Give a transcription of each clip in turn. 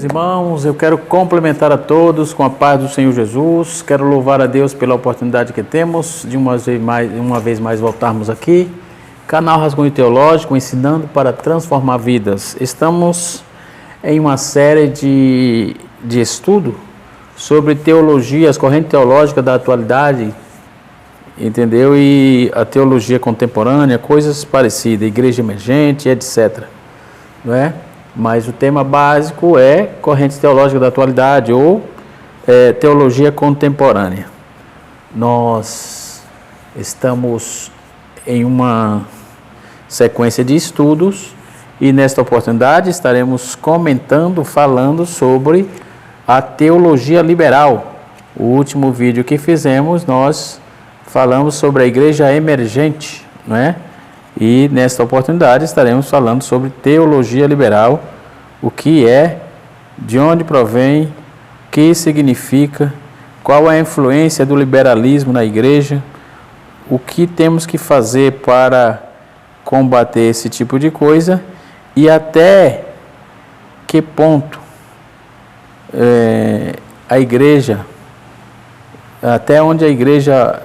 Queridos irmãos, eu quero complementar a todos com a paz do Senhor Jesus. Quero louvar a Deus pela oportunidade que temos de uma vez mais voltarmos aqui. Canal Rascunho Teológico, ensinando para transformar vidas. Estamos em uma série de estudo sobre teologia, as correntes teológicas da atualidade, entendeu? E a teologia contemporânea, coisas parecidas, igreja emergente, etc. Não é? Mas o tema básico é correntes teológicas da atualidade ou teologia contemporânea. Nós estamos em uma sequência de estudos e nesta oportunidade estaremos falando sobre a teologia liberal. O último vídeo que fizemos, nós falamos sobre a igreja emergente, não é? E nesta oportunidade estaremos falando sobre teologia liberal, o que é, de onde provém, o que significa, qual é a influência do liberalismo na igreja, o que temos que fazer para combater esse tipo de coisa e até que ponto a igreja, até onde a igreja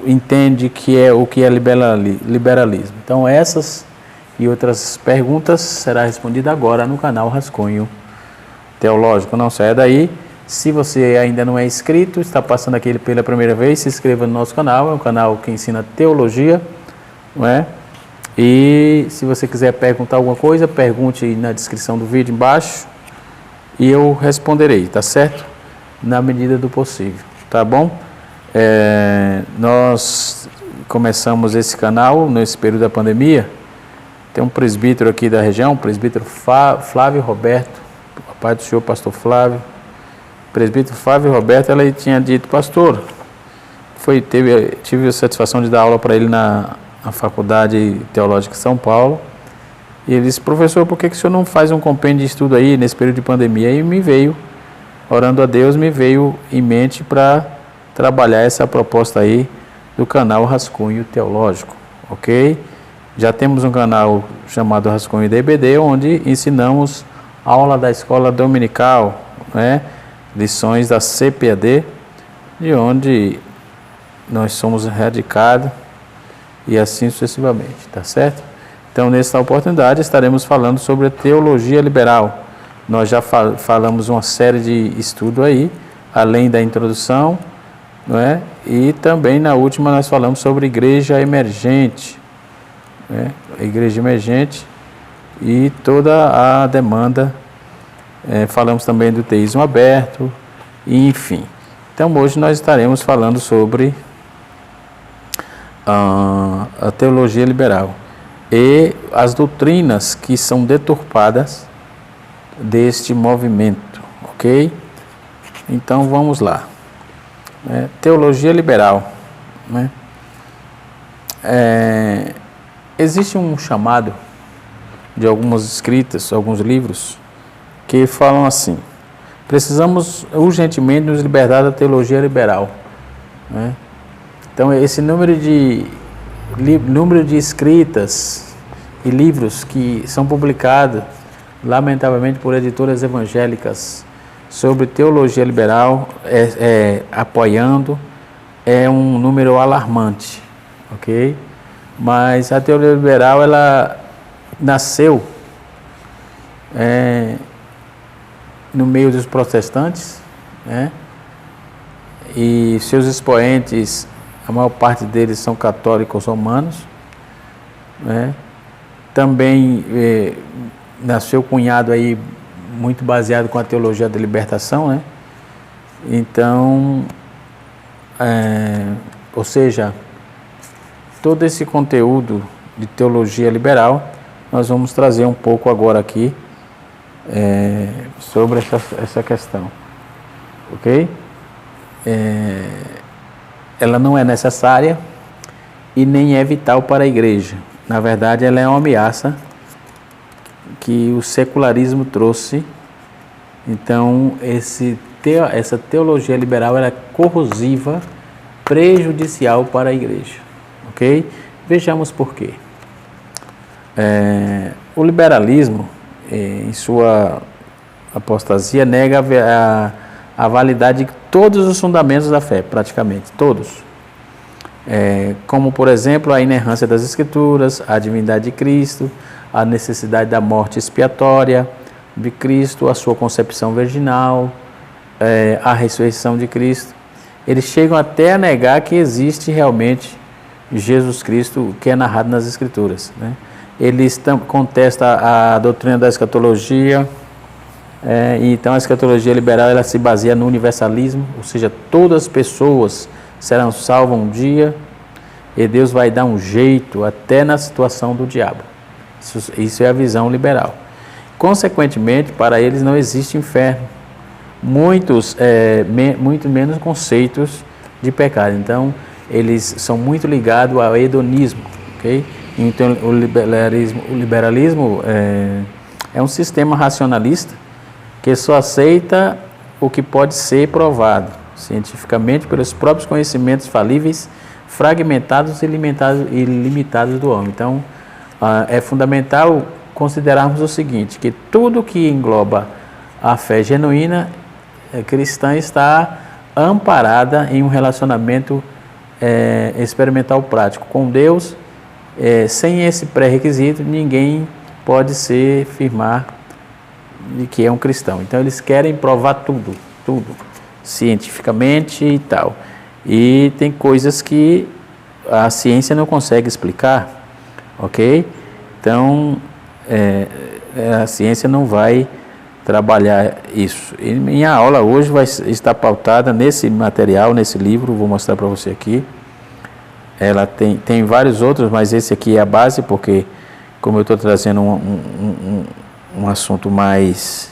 entende o que é liberalismo. Então essas e outras perguntas será respondida agora no canal Rascunho Teológico. Não saia daí. Se você ainda não é inscrito, está passando aqui pela primeira vez, se inscreva no nosso canal. É um canal que ensina teologia, não é? E se você quiser perguntar alguma coisa, pergunte na descrição do vídeo embaixo e eu responderei, tá certo? Na medida do possível, tá bom? Nós começamos esse canal nesse período da pandemia. Tem um presbítero aqui da região, o presbítero Flávio Roberto, a paz do Senhor, pastor Flávio. O presbítero Flávio Roberto, ela tinha dito, pastor, tive a satisfação de dar aula para ele na Faculdade Teológica de São Paulo. E ele disse, professor, por que o senhor não faz um compêndio de estudo aí nesse período de pandemia? E me veio, orando a Deus, me veio em mente para trabalhar essa proposta aí do canal Rascunho Teológico, ok? Já temos um canal chamado Rascunho DBD, onde ensinamos aula da escola dominical, né? Lições da CPAD, de onde nós somos radicados e assim sucessivamente, tá certo? Então, nessa oportunidade, estaremos falando sobre a teologia liberal. Nós já falamos uma série de estudos aí, além da introdução, não é? E também na última nós falamos sobre igreja emergente, né? A igreja emergente e toda a demanda. Falamos também do teísmo aberto, e enfim. Então hoje nós estaremos falando sobre a teologia liberal e as doutrinas que são deturpadas deste movimento, ok? Então vamos lá. Teologia liberal, né? Existe um chamado de algumas escritas, alguns livros, que falam assim: precisamos urgentemente nos libertar da teologia liberal, né? Então esse número de escritas e livros que são publicados, lamentavelmente, por editoras evangélicas sobre teologia liberal, apoiando, é um número alarmante, ok? Mas a teologia liberal, ela nasceu no meio dos protestantes, né? E seus expoentes, a maior parte deles são católicos romanos, né? Também nasceu cunhado aí muito baseado com a teologia da libertação, né? Então, ou seja, todo esse conteúdo de teologia liberal, nós vamos trazer um pouco agora aqui sobre essa questão, ok? Ela não é necessária e nem é vital para a igreja. Na verdade, ela é uma ameaça que o secularismo trouxe. Então, essa teologia liberal, ela é corrosiva, prejudicial para a igreja, ok? Vejamos por quê. O liberalismo, em sua apostasia nega a validade de todos os fundamentos da fé, praticamente, todos. Como, por exemplo, a inerrância das Escrituras, a divindade de Cristo, a necessidade da morte expiatória de Cristo, a sua concepção virginal, a ressurreição de Cristo. Eles chegam até a negar que existe realmente Jesus Cristo, que é narrado nas Escrituras, né? Eles contestam a doutrina da escatologia, então a escatologia liberal ela se baseia no universalismo, ou seja, todas as pessoas serão salvas um dia e Deus vai dar um jeito até na situação do diabo. Isso é a visão liberal. Consequentemente, para eles não existe inferno. Muito menos conceitos de pecado. Então, eles são muito ligados ao hedonismo, ok? Então, o liberalismo é um sistema racionalista que só aceita o que pode ser provado cientificamente pelos próprios conhecimentos falíveis, fragmentados e limitados do homem. Então, é fundamental considerarmos o seguinte, que tudo que engloba a fé genuína cristã está amparada em um relacionamento experimental prático com Deus. Sem esse pré-requisito, ninguém pode se afirmar de que é um cristão. Então, eles querem provar tudo, cientificamente e tal. E tem coisas que a ciência não consegue explicar, ok? Então, a ciência não vai trabalhar isso. E minha aula hoje vai estar pautada nesse material, nesse livro, vou mostrar para você aqui. Ela tem vários outros, mas esse aqui é a base, porque como eu estou trazendo um assunto mais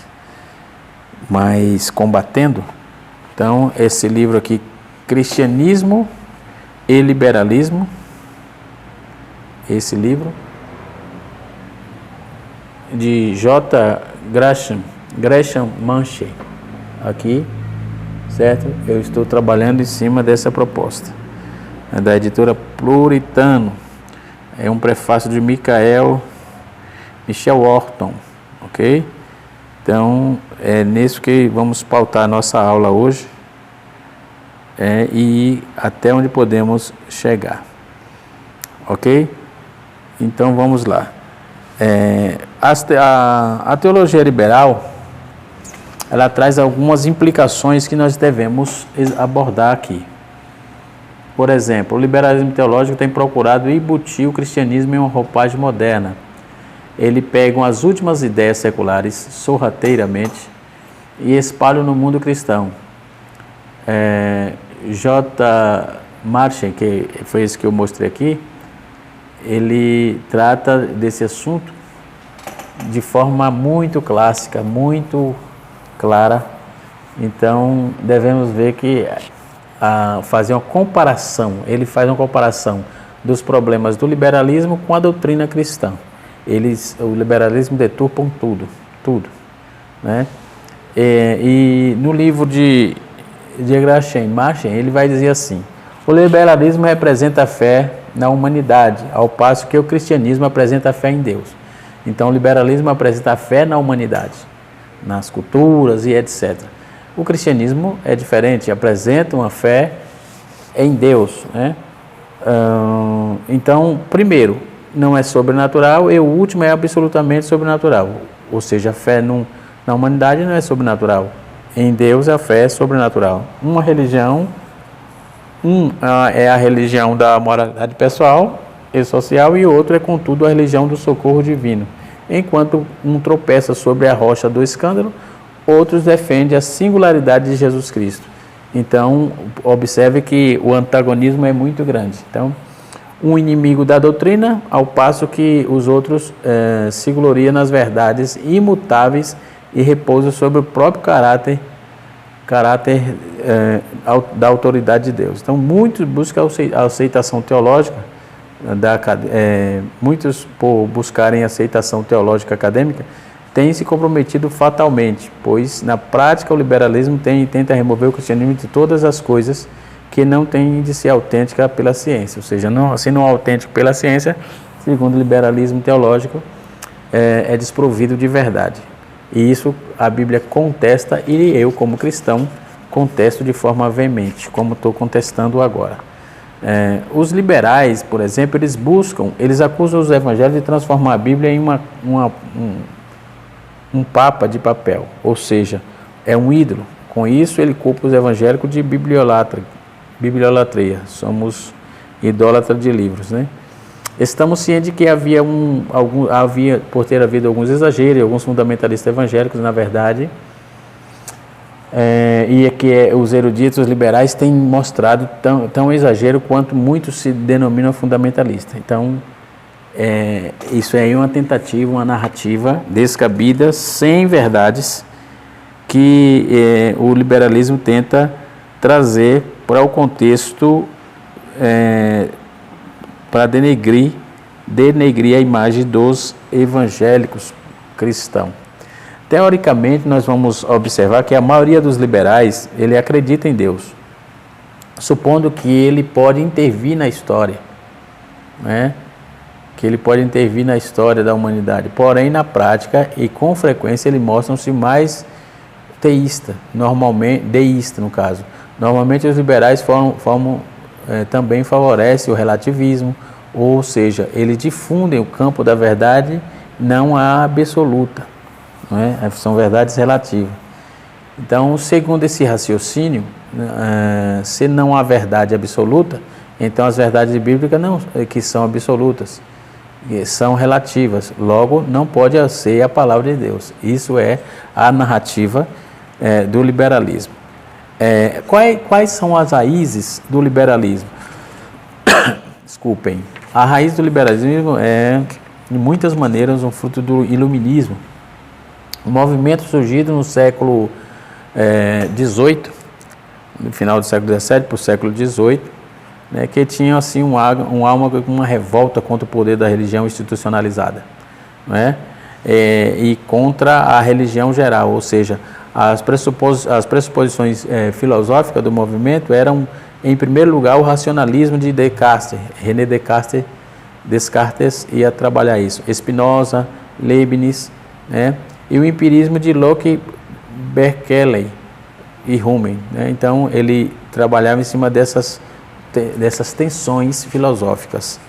combatendo, então esse livro aqui, Cristianismo e Liberalismo, esse livro, de J. Gresham Machen, aqui, certo? Eu estou trabalhando em cima dessa proposta, da editora Pluritano. É um prefácio de Michel Orton, ok? Então, é nisso que vamos pautar a nossa aula hoje, e até onde podemos chegar, ok? Então, vamos lá. A teologia liberal, ela traz algumas implicações que nós devemos abordar aqui. Por exemplo, o liberalismo teológico tem procurado embutir o cristianismo em uma roupagem moderna. Ele pega as últimas ideias seculares sorrateiramente e espalha no mundo cristão. J. Machen, que foi esse que eu mostrei aqui, ele trata desse assunto de forma muito clássica, muito clara. Então, devemos ver que fazer uma comparação, ele faz uma comparação dos problemas do liberalismo com a doutrina cristã. O liberalismo deturpam tudo, né? E no livro de Gresham Machen, ele vai dizer assim: o liberalismo representa a fé na humanidade, ao passo que o cristianismo apresenta a fé em Deus. Então, o liberalismo apresenta a fé na humanidade, nas culturas e etc. O cristianismo é diferente, apresenta uma fé em Deus, né? Então, primeiro, não é sobrenatural, e o último é absolutamente sobrenatural. Ou seja, a fé na humanidade não é sobrenatural. Em Deus a fé é sobrenatural. Uma religião, é a religião da moralidade pessoal e social, e outro é, contudo, a religião do socorro divino. Enquanto um tropeça sobre a rocha do escândalo, outros defendem a singularidade de Jesus Cristo. Então, observe que o antagonismo é muito grande. Então, um inimigo da doutrina, ao passo que os outros se gloriam nas verdades imutáveis e repousam sobre o próprio caráter da autoridade de Deus. Então, muitos buscam a aceitação teológica, muitos, por buscarem aceitação teológica acadêmica, têm se comprometido fatalmente, pois, na prática, o liberalismo tenta remover o cristianismo de todas as coisas que não tem de ser autêntica pela ciência. Ou seja, se não é autêntico pela ciência, segundo o liberalismo teológico, é desprovido de verdade. E isso a Bíblia contesta e eu, como cristão, contesto de forma veemente, como estou contestando agora. Os liberais, por exemplo, eles acusam os evangélicos de transformar a Bíblia em um papa de papel, ou seja, é um ídolo. Com isso, ele culpa os evangélicos de bibliolatria. Somos idólatras de livros, né? Estamos cientes de que havia, por ter havido alguns exageros e alguns fundamentalistas evangélicos, na verdade, e é que os eruditos liberais têm mostrado tão exagero quanto muitos se denominam fundamentalistas. Então, isso é uma tentativa, uma narrativa descabida, sem verdades, que o liberalismo tenta trazer para o contexto, para denegrir a imagem dos evangélicos cristãos. Teoricamente, nós vamos observar que a maioria dos liberais, ele acredita em Deus, supondo que ele pode intervir na história, né? Que ele pode intervir na história da humanidade. Porém, na prática e com frequência, eles mostram-se mais deísta, no caso. Normalmente, os liberais também favorecem o relativismo, ou seja, eles difundem o campo da verdade, não a absoluta. Não é? São verdades relativas. Então, segundo esse raciocínio, se não há verdade absoluta, então as verdades bíblicas não, que são absolutas, são relativas. Logo, não pode ser a palavra de Deus. Isso é a narrativa do liberalismo. Quais são as raízes do liberalismo? Desculpem. A raiz do liberalismo é, de muitas maneiras, um fruto do iluminismo. Um movimento surgido no século XVIII, no final do século XVII para o século XVIII, né, que tinha assim uma revolta contra o poder da religião institucionalizada, né, e contra a religião geral, ou seja, as pressuposições filosóficas do movimento eram, em primeiro lugar, o racionalismo de Descartes. René Descartes ia trabalhar isso. Spinoza, Leibniz, né, e o empirismo de Locke, Berkeley e Hume, né? Então, ele trabalhava em cima dessas tensões filosóficas.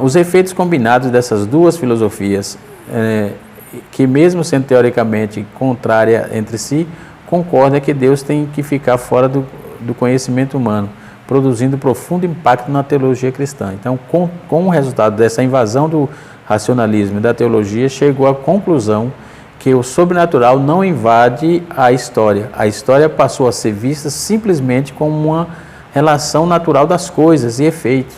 Os efeitos combinados dessas duas filosofias, que mesmo sendo teoricamente contrárias entre si, concordam que Deus tem que ficar fora do conhecimento humano, produzindo profundo impacto na teologia cristã. Então, com o resultado dessa invasão do racionalismo e da teologia, chegou à conclusão que o sobrenatural não invade a história. A história passou a ser vista simplesmente como uma relação natural das coisas e efeitos.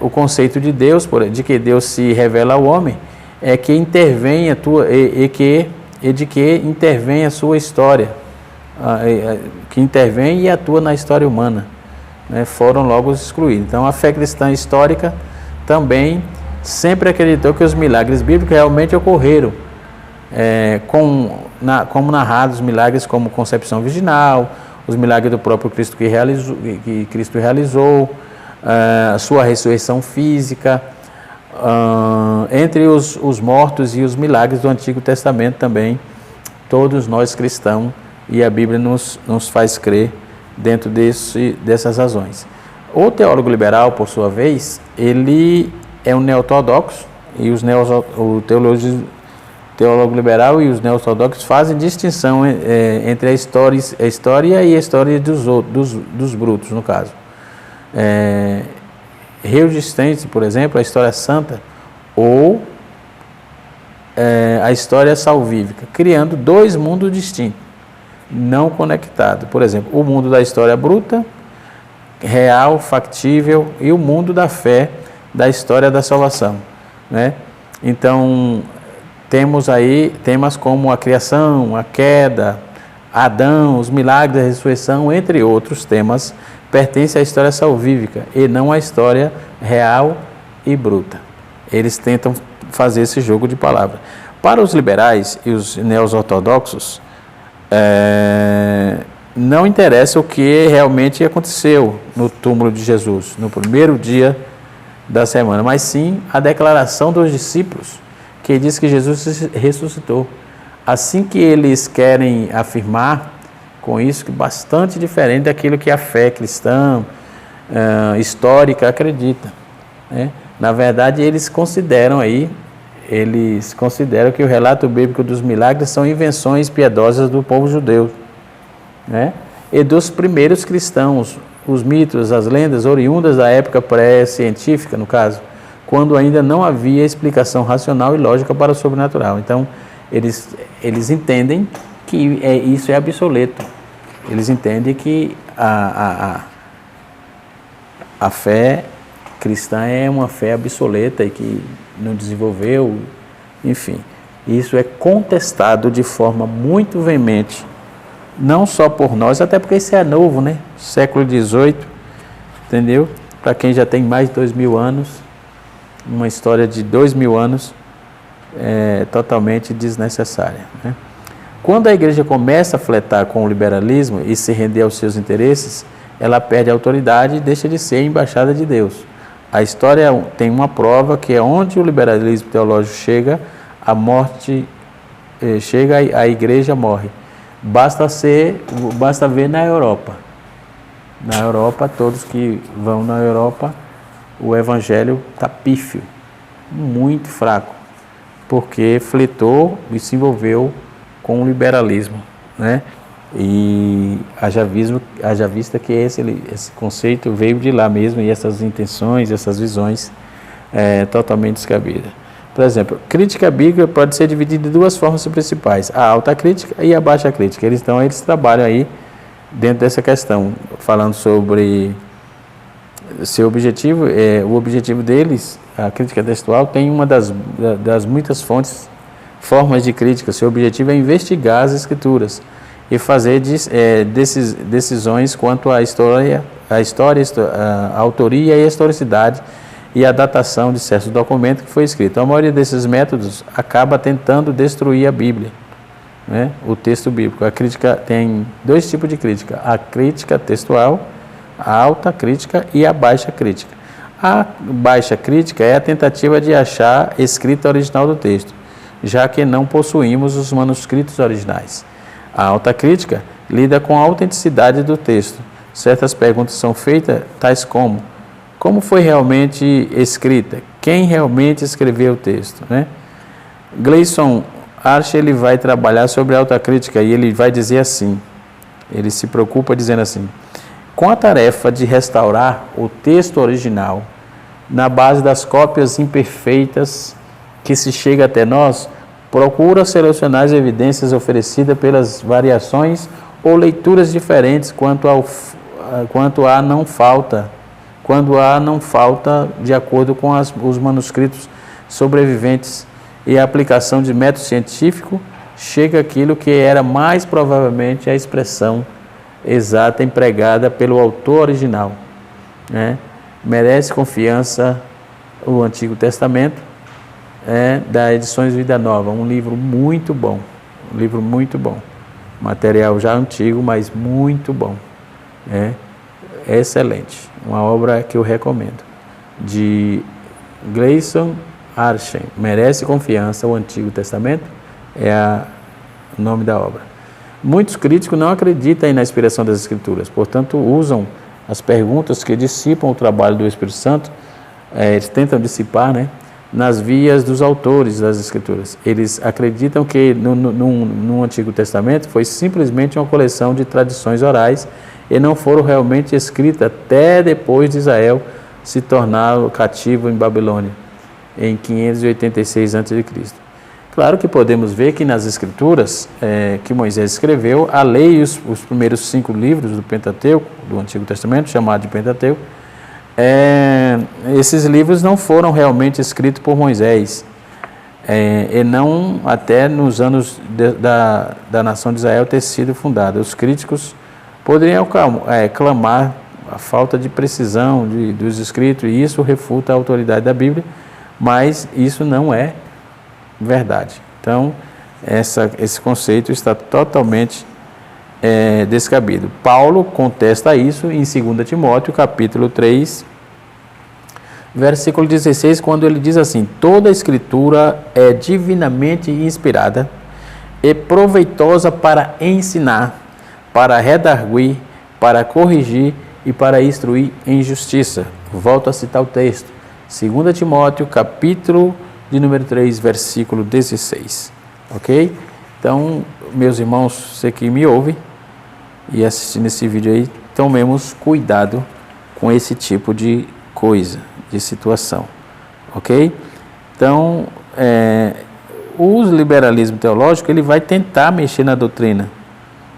O conceito de Deus, de que Deus se revela ao homem, é que intervém de que intervém a sua história, que intervém e atua na história humana, né? Foram logo excluídos. Então, a fé cristã histórica também sempre acreditou que os milagres bíblicos realmente ocorreram, como narrados milagres como concepção virginal, os milagres do próprio Cristo que Cristo realizou, a sua ressurreição física, entre os mortos e os milagres do Antigo Testamento também, todos nós cristãos, e a Bíblia nos faz crer dentro dessas razões. O teólogo liberal, por sua vez, ele é um neo-ortodoxo, e o teólogo liberal e os neo-ortodoxos fazem distinção entre a história e a história dos brutos, no caso. Reugistente, por exemplo, a história santa, ou a história salvífica, criando dois mundos distintos, não conectados. Por exemplo, o mundo da história bruta, real, factível, e o mundo da fé, da história da salvação, né? Então, temos aí temas como a criação, a queda, Adão, os milagres da ressurreição, entre outros temas, pertencem à história salvífica e não à história real e bruta. Eles tentam fazer esse jogo de palavras. Para os liberais e os neo-ortodoxos, não interessa o que realmente aconteceu no túmulo de Jesus, no primeiro dia da semana, mas sim a declaração dos discípulos, que diz que Jesus ressuscitou. Assim que eles querem afirmar com isso que bastante diferente daquilo que a fé cristã histórica acredita, né? Na verdade, eles consideram que o relato bíblico dos milagres são invenções piedosas do povo judeu, né? E dos primeiros cristãos, os mitos, as lendas oriundas da época pré-científica, no caso, quando ainda não havia explicação racional e lógica para o sobrenatural. Então, eles entendem que isso é obsoleto. Eles entendem que a fé cristã é uma fé obsoleta e que não desenvolveu, enfim. Isso é contestado de forma muito veemente, não só por nós, até porque isso é novo, né? Século XVIII, entendeu? Para quem já tem mais de 2000 anos, uma história de 2000 anos é totalmente desnecessária, né? Quando a igreja começa a flertar com o liberalismo e se render aos seus interesses, ela perde a autoridade e deixa de ser embaixada de Deus. A história tem uma prova que é onde o liberalismo teológico chega, a morte chega, a igreja morre. Basta ver na Europa. Na Europa, todos que vão na Europa, o evangelho está pífio, muito fraco, porque flertou e se envolveu com o liberalismo, né? E haja vista que esse conceito veio de lá mesmo, e essas intenções, essas visões totalmente descabidas. Por exemplo, crítica bíblica pode ser dividida de duas formas principais: a alta crítica e a baixa crítica. Eles trabalham aí dentro dessa questão, falando sobre seu objetivo. O objetivo deles, a crítica textual, tem uma das muitas formas de crítica. Seu objetivo é investigar as escrituras e fazer decisões quanto à história, a autoria e a historicidade e a datação de certos documentos que foi escrito. A maioria desses métodos acaba tentando destruir a Bíblia, né? O texto bíblico. A crítica tem dois tipos de crítica: a crítica textual, a alta crítica e a baixa crítica. A baixa crítica é a tentativa de achar a escrita original do texto, já que não possuímos os manuscritos originais. A alta crítica lida com a autenticidade do texto. Certas perguntas são feitas, tais como foi realmente escrita? Quem realmente escreveu o texto, né? Gleason Archer, ele vai trabalhar sobre a alta crítica e ele vai dizer assim, ele se preocupa dizendo assim: com a tarefa de restaurar o texto original, na base das cópias imperfeitas que se chega até nós, procura selecionar as evidências oferecidas pelas variações ou leituras diferentes quando há não falta de acordo com os manuscritos sobreviventes e a aplicação de método científico, chega àquilo que era mais provavelmente a expressão exata empregada pelo autor original, né? Merece confiança o Antigo Testamento, da Edições Vida Nova, um livro muito bom, material já antigo, mas muito bom, excelente, uma obra que eu recomendo, de Gleason Archer. Merece confiança o Antigo Testamento, o nome da obra. Muitos críticos não acreditam na inspiração das Escrituras, portanto usam as perguntas que dissipam o trabalho do Espírito Santo, eles tentam dissipar, né, nas vias dos autores das Escrituras. Eles acreditam que no Antigo Testamento foi simplesmente uma coleção de tradições orais e não foram realmente escritas até depois de Israel se tornar cativo em Babilônia, em 586 a.C. Claro que podemos ver que nas Escrituras que Moisés escreveu, a lei e os primeiros 5 livros do Pentateuco, do Antigo Testamento, chamado de Pentateuco, esses livros não foram realmente escritos por Moisés, e não até nos anos da nação de Israel ter sido fundada. Os críticos poderiam clamar a falta de precisão dos escritos, e isso refuta a autoridade da Bíblia, mas isso não é verdade. Então, esse conceito está totalmente descabido. Paulo contesta isso em 2 Timóteo, capítulo 3, versículo 16, quando ele diz assim: toda a Escritura é divinamente inspirada e proveitosa para ensinar, para redarguir, para corrigir e para instruir em justiça. Volto a citar o texto. 2 Timóteo, capítulo de número 3, versículo 16. Ok? Então, meus irmãos, você que me ouve e assistindo esse vídeo aí, tomemos cuidado com esse tipo de coisa, de situação. Ok? Então, o liberalismo teológico, ele vai tentar mexer na doutrina,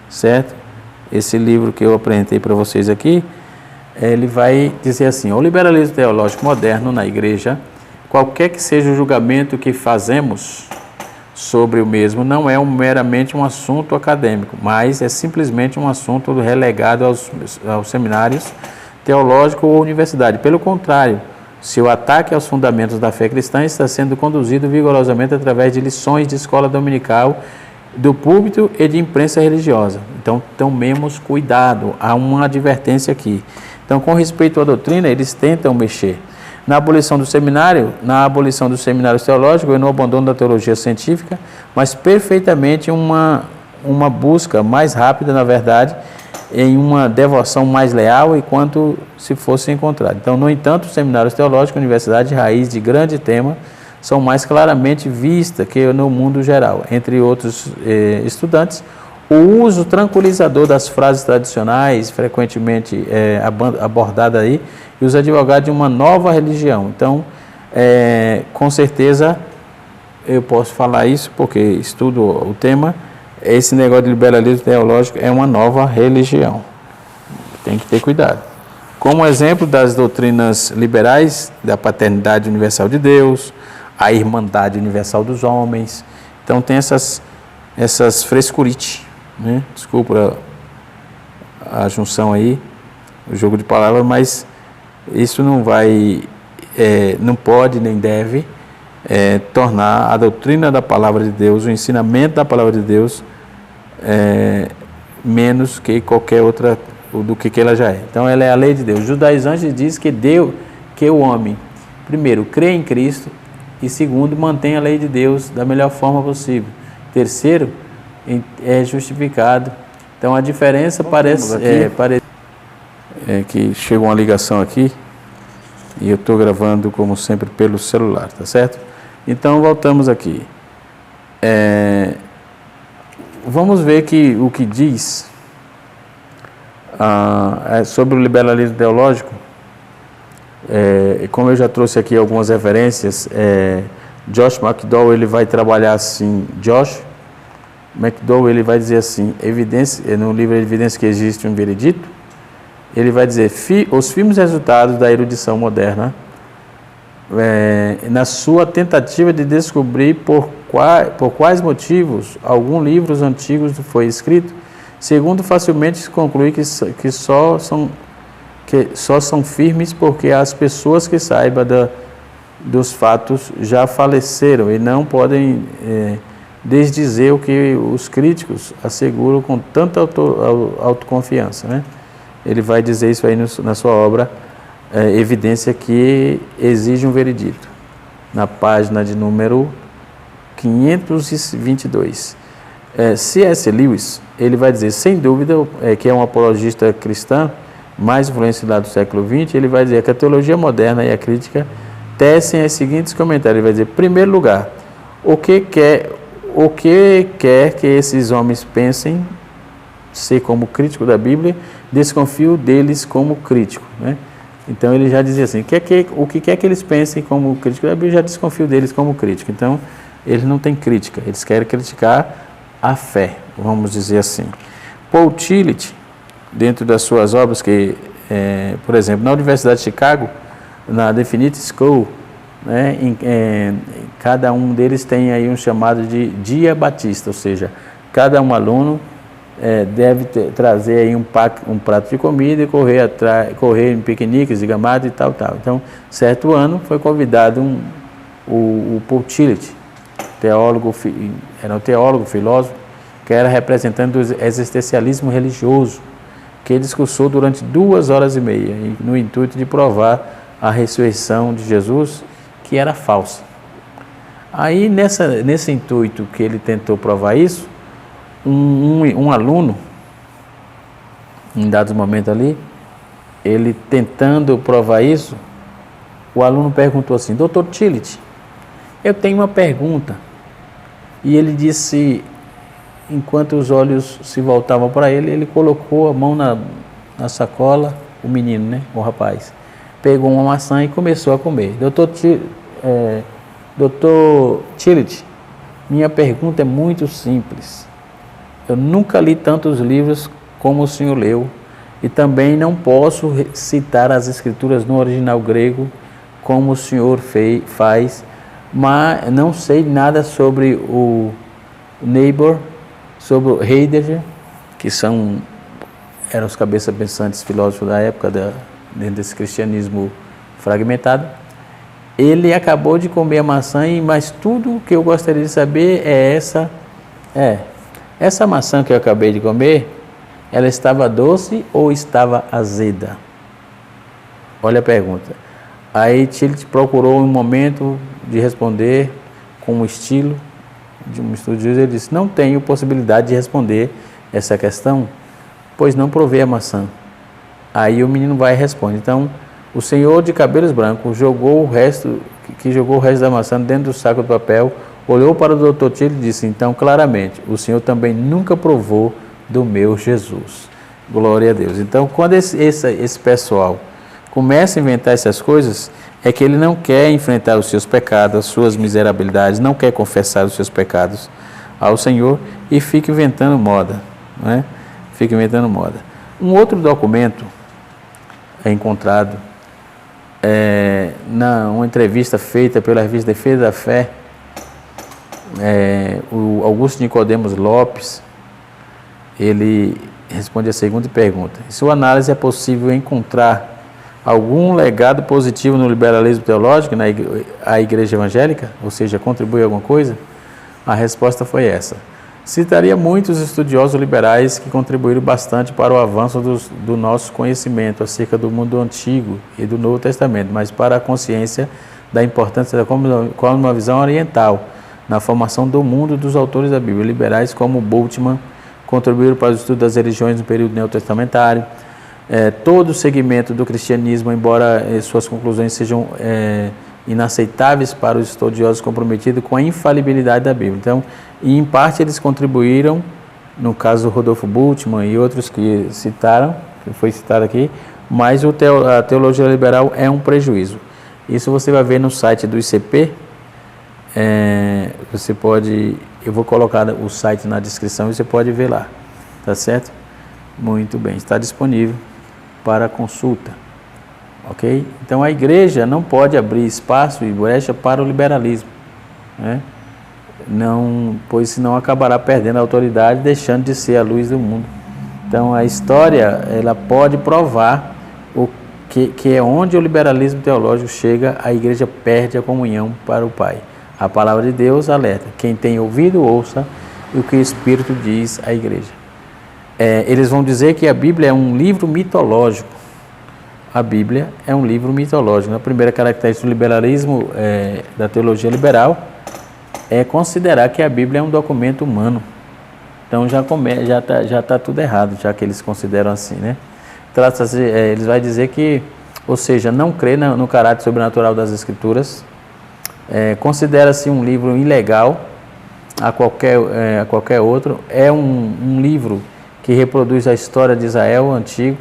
certo? Esse livro que eu apresentei para vocês aqui, ele vai dizer assim: o liberalismo teológico moderno na igreja, qualquer que seja o julgamento que fazemos sobre o mesmo, não é meramente um assunto acadêmico, mas é simplesmente um assunto relegado aos seminários teológicos ou universidade. Pelo contrário, seu ataque aos fundamentos da fé cristã está sendo conduzido vigorosamente através de lições de escola dominical, do púlpito e de imprensa religiosa. Então, tomemos cuidado, há uma advertência aqui. Então, com respeito à doutrina, eles tentam mexer. Na abolição dos seminários teológicos e no abandono da teologia científica, mas perfeitamente uma busca mais rápida, na verdade, em uma devoção mais leal e quanto se fosse encontrado. Então, no entanto, os seminários teológicos, universidade raiz de grande tema, são mais claramente vistas que no mundo geral. Entre outros estudantes, o uso tranquilizador das frases tradicionais, frequentemente abordada aí, e os advogados de uma nova religião. Então, com certeza, eu posso falar isso porque estudo o tema. Esse negócio de liberalismo teológico é uma nova religião. Tem que ter cuidado. Como exemplo das doutrinas liberais, da paternidade universal de Deus, a irmandade universal dos homens. Então tem essas frescurites, né? Desculpa a junção aí, o jogo de palavras, mas isso não vai, não pode nem deve tornar a doutrina da palavra de Deus, o ensinamento da palavra de Deus, menos que qualquer outra do que ela já é. Então ela é a lei de Deus. Os judaizantes diz que o homem, primeiro, crê em Cristo, e segundo, mantém a lei de Deus da melhor forma possível. Terceiro, é justificado. Então a diferença parece que chegou uma ligação aqui e eu estou gravando como sempre pelo celular, tá certo? Então voltamos aqui. Vamos ver que o que diz sobre o liberalismo teológico. Como eu já trouxe aqui algumas referências, Josh McDowell, ele vai trabalhar assim. Josh McDowell, ele vai dizer assim, no livro Evidência que Existe um Veredito, ele vai dizer: os firmes resultados da erudição moderna, na sua tentativa de descobrir por quais motivos algum livro antigo foi escrito, segundo facilmente se conclui que só são firmes porque as pessoas que saibam dos fatos já faleceram e não podem desdizer o que os críticos asseguram com tanta autoconfiança, né? Ele vai dizer isso aí na sua obra Evidência que Exige um Veredito, na página de número 522. C.S. Lewis, ele vai dizer, sem dúvida, que é um apologista cristã, mais influência lá do século XX, ele vai dizer que a teologia moderna e a crítica tecem os seguintes comentários. Ele vai dizer: em primeiro lugar, o que quer que esses homens pensem ser como crítico da Bíblia, desconfio deles como crítico, né? Então ele já dizia assim, o que quer que eles pensem como crítico da Bíblia, já desconfio deles como crítico. Então eles não têm crítica, eles querem criticar a fé, vamos dizer assim. Paul Tillich, dentro das suas obras, por exemplo, na Universidade de Chicago, na Definite School, né, cada um deles tem aí um chamado de dia batista, ou seja, cada aluno deve trazer aí um prato de comida e correr em piqueniques e gamados e tal. Então, certo ano foi convidado o Paul Tillich, era um teólogo, filósofo, que era representante do existencialismo religioso, que discursou durante 2h30, no intuito de provar a ressurreição de Jesus, que era falsa. Aí, nesse intuito que ele tentou provar isso, um aluno, em dados momentos ali, ele tentando provar isso, o aluno perguntou assim: Dr. Tillich, eu tenho uma pergunta. E ele disse, enquanto os olhos se voltavam para ele, ele colocou a mão na sacola, o menino, né, o rapaz, pegou uma maçã e começou a comer. Dr. Tillich, minha pergunta é muito simples. Eu nunca li tantos livros como o senhor leu e também não posso citar as escrituras no original grego como o senhor faz, mas não sei nada sobre o Niebuhr, sobre o Heidegger, que eram os cabeças pensantes filósofos da época dentro desse cristianismo fragmentado. Ele acabou de comer a maçã, mas tudo que eu gostaria de saber é essa maçã que eu acabei de comer, ela estava doce ou estava azeda? Olha a pergunta. Aí Tillich procurou um momento de responder com o estilo de um estudioso. Ele disse: não tenho possibilidade de responder essa questão, pois não provei a maçã. Aí o menino vai e responde: então, o senhor de cabelos brancos jogou o resto da maçã dentro do saco de papel, olhou para o Dr. Tillich e disse: então, claramente, o senhor também nunca provou do meu Jesus. Glória a Deus. Então, quando esse pessoal começa a inventar essas coisas, é que ele não quer enfrentar os seus pecados, as suas miserabilidades, não quer confessar os seus pecados ao Senhor e fica inventando moda, não é? Fica inventando moda. Um outro documento é encontrado uma entrevista feita pela revista Defesa da Fé, o Augusto Nicodemos Lopes, ele responde a seguinte pergunta: em sua análise, é possível encontrar algum legado positivo no liberalismo teológico na igreja evangélica? Ou seja, contribui alguma coisa? A resposta foi essa: citaria muitos estudiosos liberais que contribuíram bastante para o avanço do nosso conhecimento acerca do mundo antigo e do Novo Testamento, mas para a consciência da importância da cosmovisão oriental na formação do mundo dos autores da Bíblia. Liberais como Bultmann contribuíram para o estudo das religiões no período neotestamentário. Todo o segmento do cristianismo, embora suas conclusões sejam inaceitáveis para os estudiosos comprometidos com a infalibilidade da Bíblia. Então, em parte eles contribuíram, no caso do Rodolfo Bultmann e outros que citaram, que foi citado aqui, mas a teologia liberal é um prejuízo. Isso você vai ver no site do ICP. Eu vou colocar o site na descrição e você pode ver lá, tá certo? Muito bem, está disponível para consulta, ok? Então a igreja não pode abrir espaço e brecha para o liberalismo, né? Não, pois senão acabará perdendo a autoridade, deixando de ser a luz do mundo. Então a história, ela pode provar que é onde o liberalismo teológico chega, a igreja perde a comunhão para o Pai. A palavra de Deus alerta: quem tem ouvido, ouça o que o Espírito diz à igreja. Eles vão dizer que a Bíblia é um livro mitológico. A Bíblia é um livro mitológico. A primeira característica do liberalismo, da teologia liberal, é considerar que a Bíblia é um documento humano. Então já tá tudo errado, já que eles consideram assim, né? Trata-se, eles vão dizer que, ou seja, não crê no caráter sobrenatural das Escrituras, considera-se um livro ilegal a qualquer outro, é um livro que reproduz a história de Israel antigo,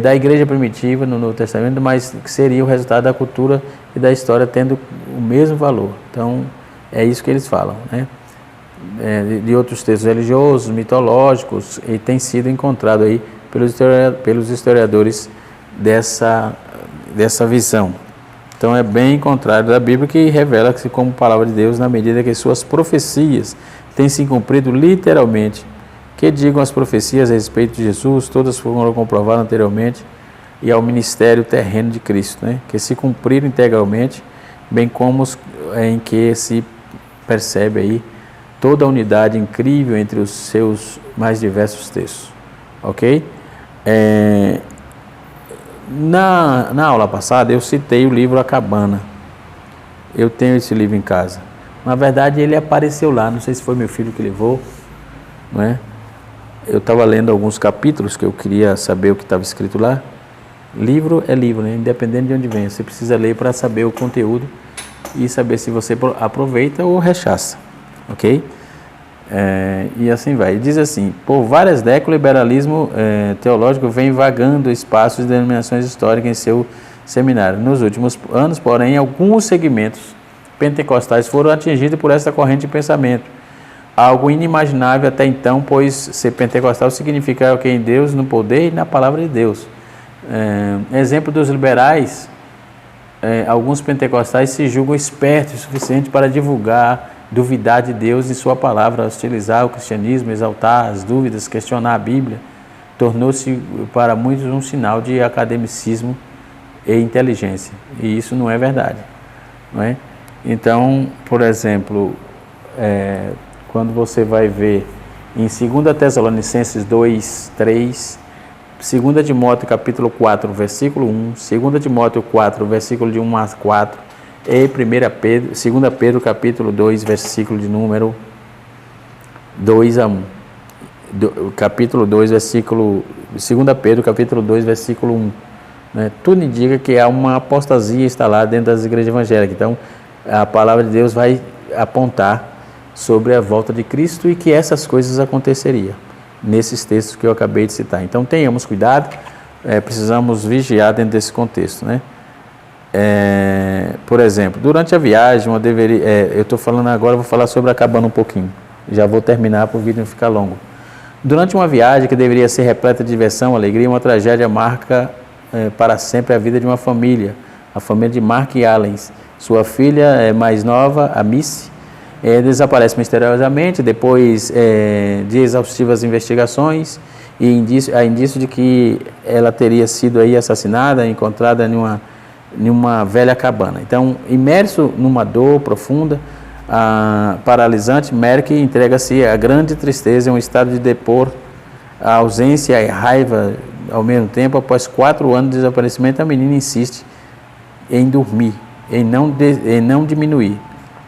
da igreja primitiva no Novo Testamento, mas que seria o resultado da cultura e da história tendo o mesmo valor. Então, é isso que eles falam, né? De outros textos religiosos, mitológicos, e tem sido encontrado aí pelos historiadores dessa visão. Então é bem contrário da Bíblia, que revela-se como palavra de Deus na medida que suas profecias têm se cumprido literalmente. Que digam as profecias a respeito de Jesus, todas foram comprovadas anteriormente, e ao ministério terreno de Cristo, né? Que se cumpriram integralmente, bem como em que se percebe aí toda a unidade incrível entre os seus mais diversos textos, ok? Na aula passada eu citei o livro A Cabana. Eu tenho esse livro em casa. Na verdade, ele apareceu lá, não sei se foi meu filho que levou, não é? Eu estava lendo alguns capítulos que eu queria saber o que estava escrito lá. Livro é livro, né? Independente de onde vem. Você precisa ler para saber o conteúdo e saber se você aproveita ou rechaça, ok? E assim vai. Ele diz assim: por várias décadas o liberalismo teológico vem vagando espaços de denominações históricas em seu seminário. Nos últimos anos, porém, alguns segmentos pentecostais foram atingidos por essa corrente de pensamento. Algo inimaginável até então, pois ser pentecostal significa que em Deus, no poder e na palavra de Deus. Exemplo dos liberais, alguns pentecostais se julgam espertos o suficiente para divulgar, duvidar de Deus e sua palavra, hostilizar o cristianismo, exaltar as dúvidas, questionar a Bíblia. Tornou-se para muitos um sinal de academicismo e inteligência, e isso não é verdade, não é? Então, por exemplo, quando você vai ver em 2 Tessalonicenses 2, 3, 2 Timóteo capítulo 4, versículo 1, 2 Timóteo 4, versículo de 1 a 4, e 2 Pedro capítulo 2, versículo de número 2 a 1. Capítulo 2, versículo... 2 Pedro capítulo 2, versículo 1. Né? Tudo indica que há uma apostasia instalada dentro das igrejas evangélicas. Então, a palavra de Deus vai apontar sobre a volta de Cristo e que essas coisas aconteceriam nesses textos que eu acabei de citar. Então, tenhamos cuidado, precisamos vigiar dentro desse contexto, né? Por exemplo, durante a viagem, eu estou falando agora, vou falar sobre acabando um pouquinho, já vou terminar para o vídeo não ficar longo. Durante uma viagem que deveria ser repleta de diversão, alegria, uma tragédia marca para sempre a vida de uma família, a família de Mark Allen. Sua filha mais nova, a Missy, desaparece misteriosamente depois de exaustivas investigações e há indício de que ela teria sido aí assassinada, encontrada em uma velha cabana. Então, imerso numa dor profunda, paralisante, Merck entrega-se a grande tristeza em um estado de depor, a ausência e raiva ao mesmo tempo. Após 4 anos de desaparecimento, a menina insiste em dormir, em não diminuir.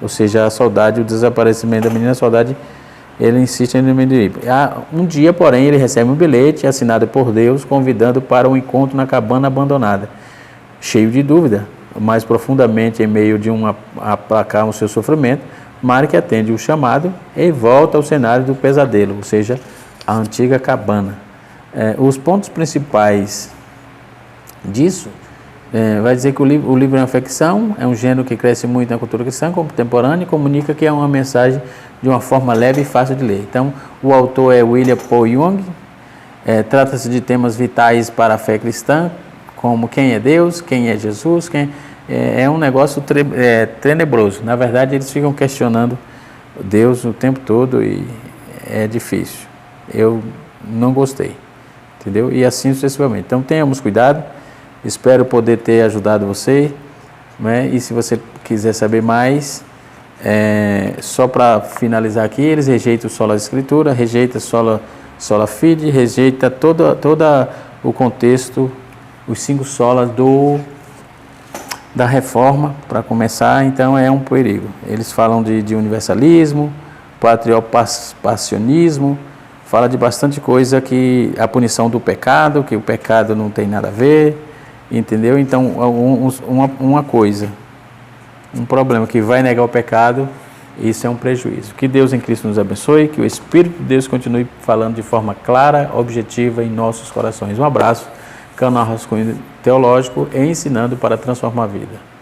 Ou seja, a saudade, o desaparecimento da menina, a saudade, ele insiste em diminuir. Um dia, porém, ele recebe um bilhete assinado por Deus, convidando para um encontro na cabana abandonada. Cheio de dúvida, mais profundamente em meio de aplacar o seu sofrimento, Mark atende o chamado e volta ao cenário do pesadelo, ou seja, a antiga cabana. Os pontos principais disso, vai dizer que o livro é uma ficção, é um gênero que cresce muito na cultura cristã contemporânea e comunica que é uma mensagem de uma forma leve e fácil de ler. Então, o autor é William Paul Young, trata-se de temas vitais para a fé cristã, como quem é Deus, quem é Jesus, é um negócio tenebroso. Na verdade, eles ficam questionando Deus o tempo todo e é difícil. Eu não gostei, entendeu? E assim sucessivamente. Então, tenhamos cuidado. Espero poder ter ajudado você, né? E se você quiser saber mais, só para finalizar aqui, eles rejeitam sola escritura, rejeita sola fide, rejeita todo o contexto, os 5 solas da reforma, para começar. Então é um perigo. Eles falam de universalismo, patriopassionismo, fala de bastante coisa, que a punição do pecado, que o pecado não tem nada a ver, entendeu? Então uma coisa, um problema que vai negar o pecado, isso é um prejuízo. Que Deus em Cristo nos abençoe, que o Espírito de Deus continue falando de forma clara, objetiva em nossos corações. Um abraço. Canal Rascunho Teológico, ensinando para transformar a vida.